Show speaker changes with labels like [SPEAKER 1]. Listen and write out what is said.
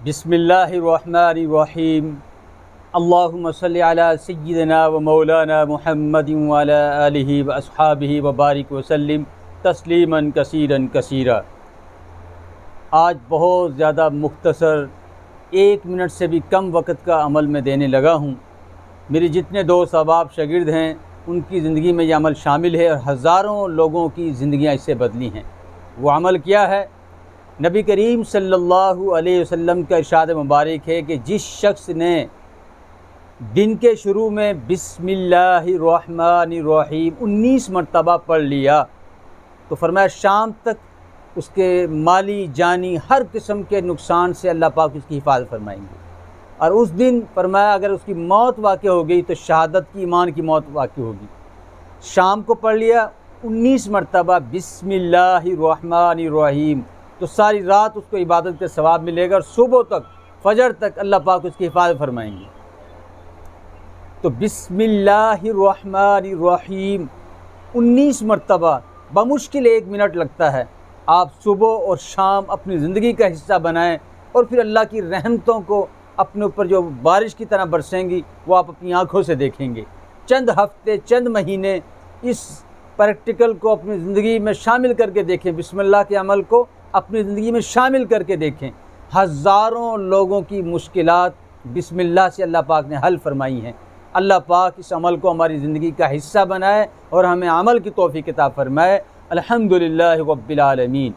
[SPEAKER 1] बिस्मिल्लाहिर्रहमानिर्रहीम। अल्लाहुम्मा सल्लि अला सय्यिदिना व मौलाना मुहम्मदिन व अला आलिहि व अस्हाबिहि व बारिक व सल्लिम तस्लीमन कसीरन कसीरा। आज बहुत ज़्यादा मुख्तसर 1 मिनट से भी कम वक़्त का अमल में देने लगा हूँ। मेरे जितने दोस्त अहबाब शागिर्द हैं उनकी ज़िंदगी में यह अमल शामिल है और हज़ारों लोगों की ज़िंदगियाँ इससे बदली हैं। वो अमल क्या है? नबी करीम सल्लल्लाहु अलैहि वसल्लम का इरशाद मुबारक है कि जिस शख्स ने दिन के शुरू में बिस्मिल्लाहिर्रहमानिर्रहीम 19 मरतबा पढ़ लिया तो फरमाया शाम तक उसके माली जानी हर किस्म के नुकसान से अल्लाह पाक उसकी हिफाजत फरमाएंगे। और उस दिन फरमाया अगर उसकी मौत वाक़ हो गई तो शहादत की, ईमान की मौत वाक़ होगी। शाम को पढ़ लिया 19 मरतबा बिस्मिल्लाहिर्रहमानिर्रहीम तो सारी रात उसको इबादत का सवाब मिलेगा और सुबह तक फजर तक अल्लाह पाक उसकी हिफाजत फरमाएंगे। तो बिस्मिल्लाहिर्रहमानिर्रहीम 19 मरतबा बमुश्किल 1 मिनट लगता है। आप सुबह और शाम अपनी ज़िंदगी का हिस्सा बनाएं और फिर अल्लाह की रहमतों को अपने ऊपर जो बारिश की तरह बरसेंगी वो आप अपनी आँखों से देखेंगे। चंद हफ्ते, चंद महीने इस प्रैक्टिकल को अपनी ज़िंदगी में शामिल करके देखें, बिस्मिल्लाह के अमल को अपनी ज़िंदगी में शामिल करके देखें। हज़ारों लोगों की मुश्किलात बिस्मिल्लाह से अल्लाह पाक ने हल फरमाई हैं। अल्लाह पाक इस अमल को हमारी ज़िंदगी का हिस्सा बनाए और हमें अमल की तौफीक अता फरमाए। अल्हम्दुलिल्लाहि रब्बिल आलमीन।